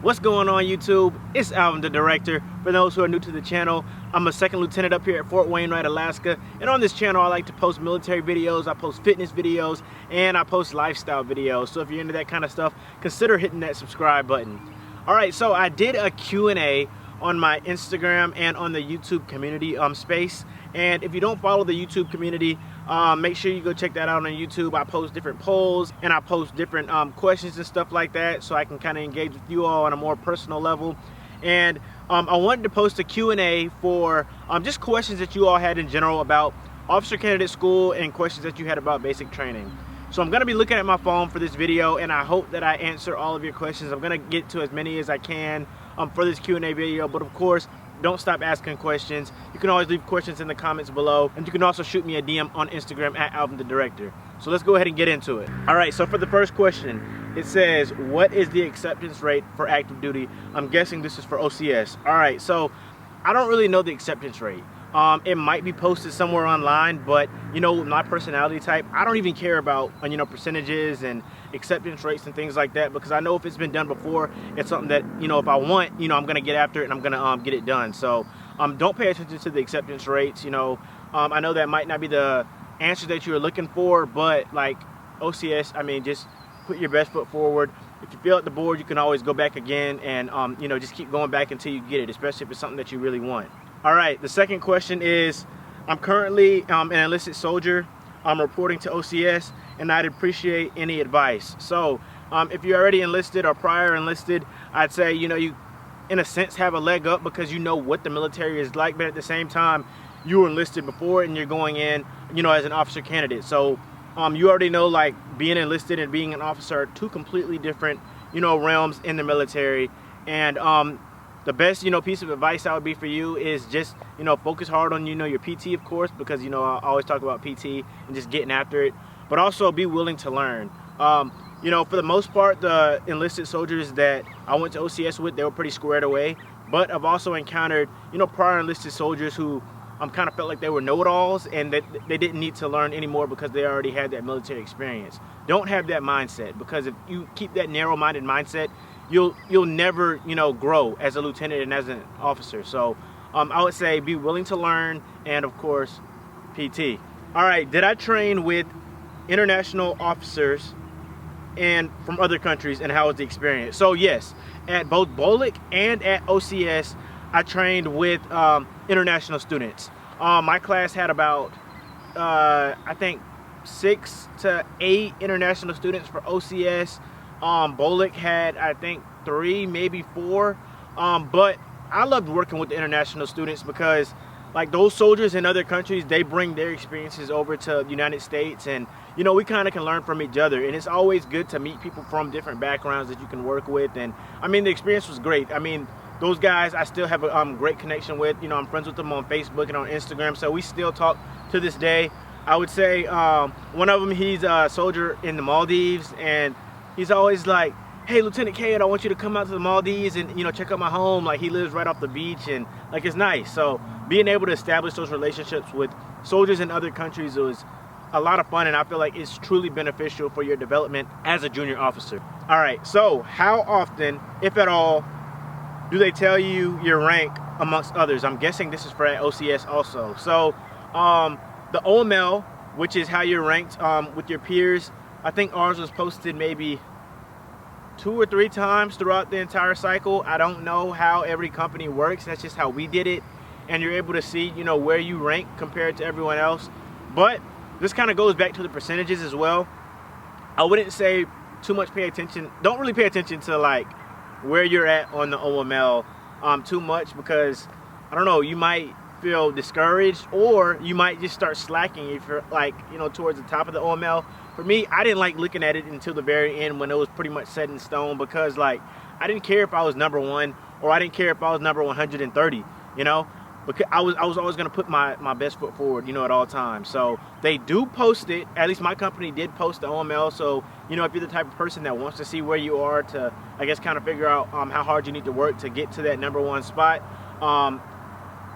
What's going on, YouTube? It's Alvin the Director. For those who are new to the channel, I'm a second lieutenant up here at Fort Wainwright, Alaska. And on this channel, I like to post military videos, I post fitness videos, and I post lifestyle videos. So if you're into that kind of stuff, consider hitting that subscribe button. Alright, so I did a Q&A on my Instagram and on the YouTube community space. And if you don't follow the YouTube community, make sure you go check that out on YouTube. I post different polls and I post different questions and stuff like that, so I can kind of engage with you all on a more personal level. And I wanted to post a Q&A for just questions that you all had in general about officer candidate school and questions that you had about basic training. So I'm going to be looking at my phone for this video, and I hope that I answer all of your questions. I'm going to get to as many as I can for this Q&A video, but of course, don't stop asking questions. You can always leave questions in the comments below, and you can also shoot me a DM on Instagram at AlvinTheDirector. So let's go ahead and get into it. Alright, so for the first question, it says, what is the acceptance rate for active duty? I'm guessing this is for OCS. Alright, so I don't really know the acceptance rate. It might be posted somewhere online, but you know, my personality type, I don't even care about percentages and acceptance rates and things like that, because I know if it's been done before, it's something that if I want, I'm gonna get after it and I'm gonna get it done. So don't pay attention to the acceptance rates. I know that might not be the answer that you're looking for, but like OCS, I mean, just put your best foot forward. If you fail at the board, you can always go back again and just keep going back until you get it, especially if it's something that you really want. Alright, the second question is, I'm currently an enlisted soldier. I'm reporting to OCS, and I'd appreciate any advice. So, if you're already enlisted or prior enlisted, I'd say, you in a sense have a leg up because you know what the military is like, but at the same time, you were enlisted before and you're going in, as an officer candidate. So, you already know, like, being enlisted and being an officer are two completely different, realms in the military. And, the best, piece of advice that would be for you is just, focus hard on, your PT, of course, because, I always talk about PT and just getting after it, but also be willing to learn. For the most part, the enlisted soldiers that I went to OCS with, they were pretty squared away, but I've also encountered, prior enlisted soldiers who kind of felt like they were know-it-alls and that they didn't need to learn anymore because they already had that military experience. Don't have that mindset, because if you keep that narrow-minded mindset, you'll never grow as a lieutenant and as an officer. So I would say be willing to learn, and of course PT. Alright, did I train with international officers and from other countries, and how was the experience? So yes, at both BOLIC and at OCS I trained with international students. My class had about I think 6 to 8 international students for OCS. BOLIC had, I think, 3, maybe 4, but I loved working with the international students because, like, those soldiers in other countries, they bring their experiences over to the United States, and we kind of can learn from each other, and it's always good to meet people from different backgrounds that you can work with. And I mean, the experience was great. I mean, those guys I still have a great connection with. I'm friends with them on Facebook and on Instagram, so we still talk to this day. I would say one of them, he's a soldier in the Maldives, and he's always like, hey, Lieutenant K, I want you to come out to the Maldives and, check out my home. Like, he lives right off the beach, and, like, it's nice. So being able to establish those relationships with soldiers in other countries was a lot of fun, and I feel like it's truly beneficial for your development as a junior officer. All right, so how often, if at all, do they tell you your rank amongst others? I'm guessing this is for OCS also. So the OML, which is how you're ranked with your peers, I think ours was posted maybe 2 or 3 times throughout the entire cycle. I don't know how every company works. That's just how we did it. And you're able to see, where you rank compared to everyone else. But this kind of goes back to the percentages as well. I wouldn't say too much pay attention. Don't really pay attention to, like, where you're at on the OML too much, because, I don't know, you might feel discouraged, or you might just start slacking if you're, like, towards the top of the OML. For me, I didn't like looking at it until the very end when it was pretty much set in stone, because, like, I didn't care if I was number 1 or I didn't care if I was number 130, because I was always going to put my best foot forward, at all times. So they do post it. At least my company did post the OML. So, if you're the type of person that wants to see where you are to, I guess, kind of figure out how hard you need to work to get to that number 1 spot,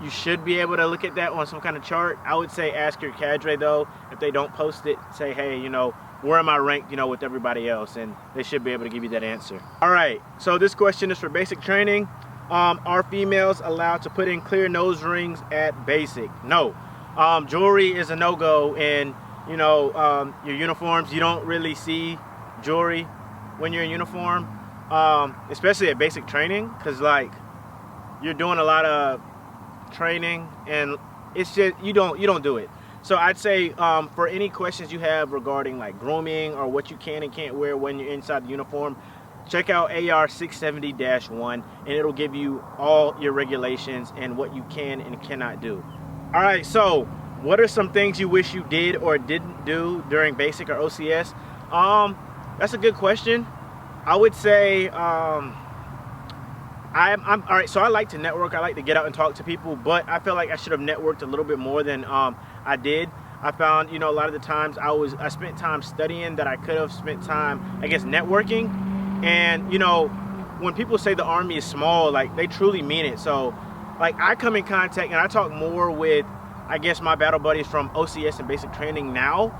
you should be able to look at that on some kind of chart. I would say ask your cadre, though. If they don't post it, say, hey, where am I ranked, you know, with everybody else, and they should be able to give you that answer. All right, so this question is for basic training. Are females allowed to put in clear nose rings at basic? No. Jewelry is a no-go in, you know, your uniforms. You don't really see jewelry when you're in uniform, especially at basic training, because like you're doing a lot of training and it's just you don't do it. So I'd say for any questions you have regarding like grooming or what you can and can't wear when you're inside the uniform, check out AR670-1 and it'll give you all your regulations and what you can and cannot do. All right, so what are some things you wish you did or didn't do during basic or OCS? That's a good question. I would say I'm all right, so I like to network. I like to get out and talk to people, but I feel like I should have networked a little bit more than I did. I found, you know, a lot of the times I spent time studying that I could have spent time, I guess, networking. And, you know, when people say the Army is small, like, they truly mean it. So, like, I come in contact and I talk more with, I guess, my battle buddies from OCS and Basic Training now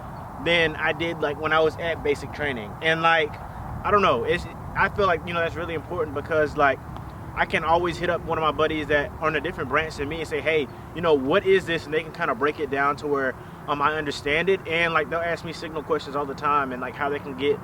than I did, like, when I was at Basic Training. And, like, I don't know, I feel like, you know, that's really important because, like, I can always hit up one of my buddies that are in a different branch than me and say, hey, you know, what is this? And they can kind of break it down to where I understand it. And like they'll ask me signal questions all the time and like how they can get,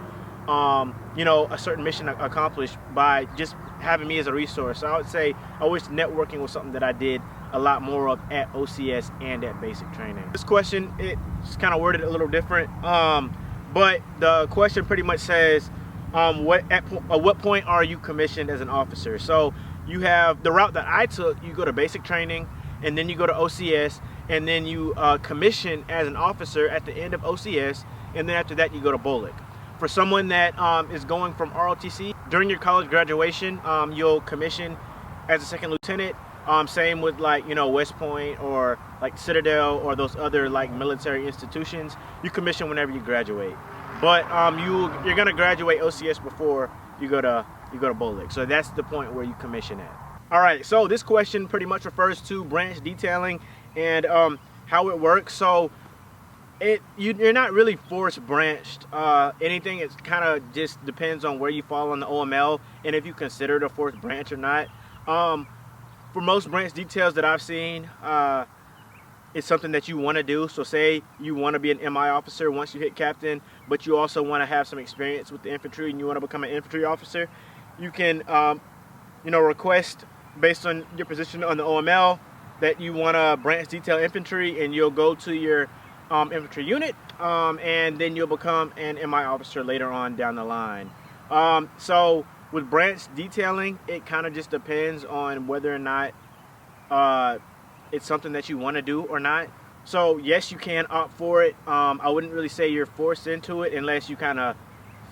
you know, a certain mission accomplished by just having me as a resource. So I would say I wish networking was something that I did a lot more of at OCS and at Basic Training. This question, it's kind of worded a little different, but the question pretty much says, at what point are you commissioned as an officer? So you have the route that I took. You go to basic training and then you go to OCS and then you commission as an officer at the end of OCS, and then after that you go to BOLIC. For someone that is going from ROTC, during your college graduation, you'll commission as a second lieutenant. Same with like, you know, West Point or like Citadel or those other like military institutions. You commission whenever you graduate. But you're gonna graduate OCS before you go to BOLIC. So that's the point where you commission at. All right, so this question pretty much refers to branch detailing and how it works. So you're not really force branched anything. It kind of just depends on where you fall on the OML and if you consider it a force branch or not. For most branch details that I've seen, it's something that you want to do. So say you want to be an MI officer once you hit captain, but you also want to have some experience with the infantry and you want to become an infantry officer, you can you know, request based on your position on the OML that you want to branch detail infantry, and you'll go to your infantry unit, and then you'll become an MI officer later on down the line. So with branch detailing, it kind of just depends on whether or not it's something that you want to do or not. So yes, you can opt for it. I wouldn't really say you're forced into it unless you kind of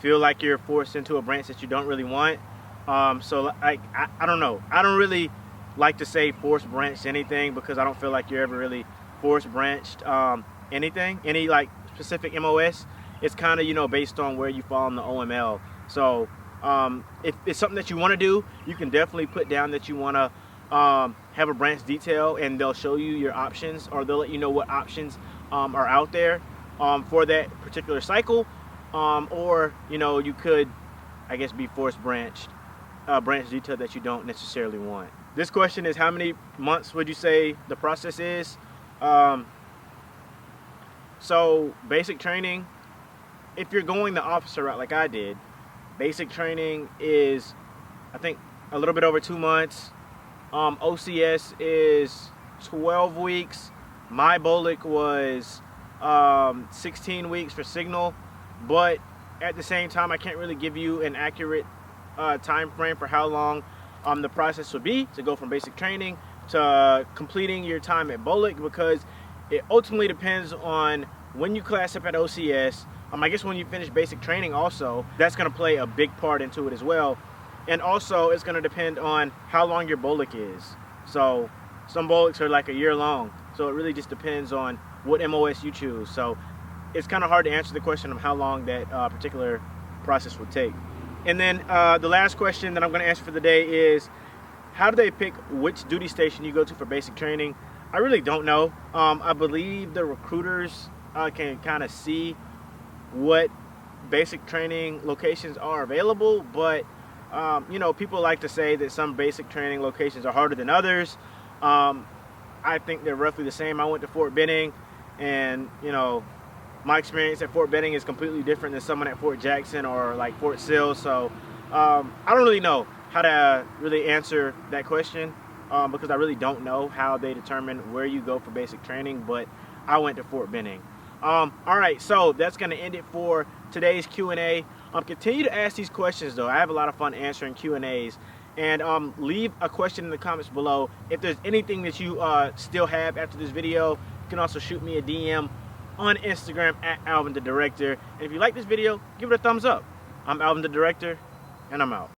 feel like you're forced into a branch that you don't really want. So I don't know. I don't really like to say force branched anything because I don't feel like you're ever really force branched anything, any like specific MOS. It's kind of, you know, based on where you fall in the OML. So if it's something that you want to do, you can definitely put down that you want to have a branch detail, and they'll show you your options, or they'll let you know what options are out there for that particular cycle, or you know, you could, I guess, be force branched, branch detail that you don't necessarily want. This question is, how many months would you say the process is? So basic training, if you're going the officer route like I did, basic training is, I think, a little bit over 2 months. OCS is 12 weeks. My BOLIC was 16 weeks for signal, but at the same time, I can't really give you an accurate time frame for how long the process would be to go from basic training to completing your time at BOLIC, because it ultimately depends on when you class up at OCS. I guess when you finish basic training also, that's going to play a big part into it as well. And also, it's going to depend on how long your BOLIC is. So some BOLICs are like a year long. So it really just depends on what MOS you choose. So it's kind of hard to answer the question of how long that particular process would take. And then the last question that I'm going to answer for the day is, how do they pick which duty station you go to for basic training? I really don't know. I believe the recruiters can kind of see what basic training locations are available, but you know, people like to say that some basic training locations are harder than others. I think they're roughly the same. I went to Fort Benning, and you know, my experience at Fort Benning is completely different than someone at Fort Jackson or like Fort Sill. So I don't really know how to really answer that question because I really don't know how they determine where you go for basic training, but I went to Fort Benning. All right, so that's going to end it for today's Q&A. Continue to ask these questions though. I have a lot of fun answering Q&As. And leave a question in the comments below. If there's anything that you still have after this video, you can also shoot me a DM on Instagram at AlvinTheDirector. And if you like this video, give it a thumbs up. I'm Alvin the Director, and I'm out.